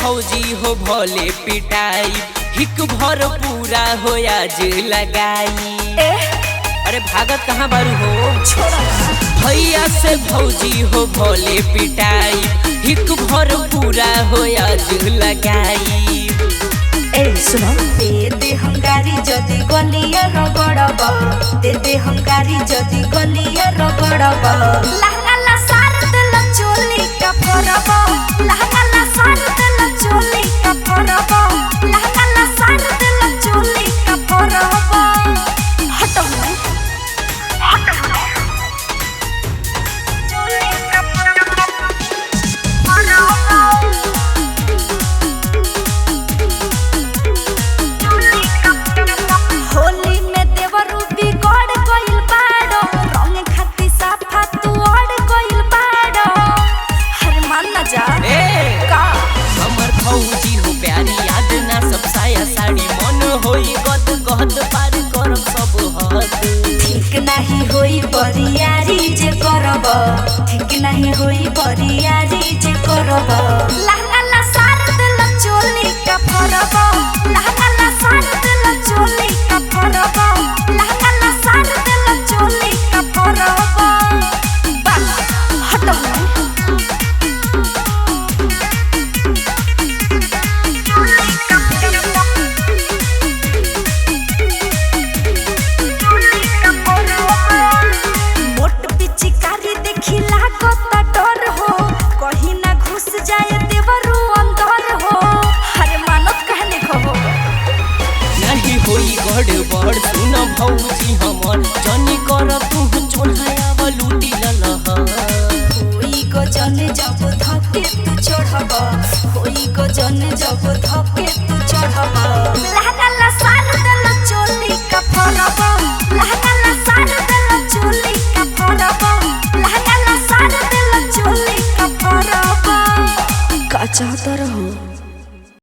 भौजी हो भोले पिटाई हिक भर पूरा हो आज लगाई। अरे भागत कहाँ बारू हो भैया से भौजी हो भोले पिटाई हिक भर पूरा हो आज लगाई। सुनो दे हंगारी जदि गलिया रगड़ब दे हंगारी जदि गलिया रगड़ब लहंगा सार दिल चोली का फरब लहंगा सार दिल चोली का फरब लहंगा सार दिल चोली का फरब। हटो चोली का फरब होली में देवरू बिगड़ गइल बाड़ो रंग खाती साफा तू अड़ गइल बाड़ो। हर मान ना जा का हमर भौजी हो प्यारी याद ना सब साया साड़ी मन होई गद गद पार कर सब हद। ठीक नहीं होई बरियारी जे करब ठीक नहीं होई बरियारी जे करब लहंगा सार दिल चोली का फरब लहंगा सार दिल चोली का फरब लहंगा सार दिल चोली का फरब। हटो मोट पिचकारी देखी लागत डर हो कहीं ना घुस जाए देवरू अंदर हो। हरे मानत कहने खबो नहीं होई गड़बड़ सुन भौजी हमर जनी कर तू चोन्हाया लूटी ललह। होई को जने जब धके तू चढ़ब होई को जने जब धके तू चढ़ब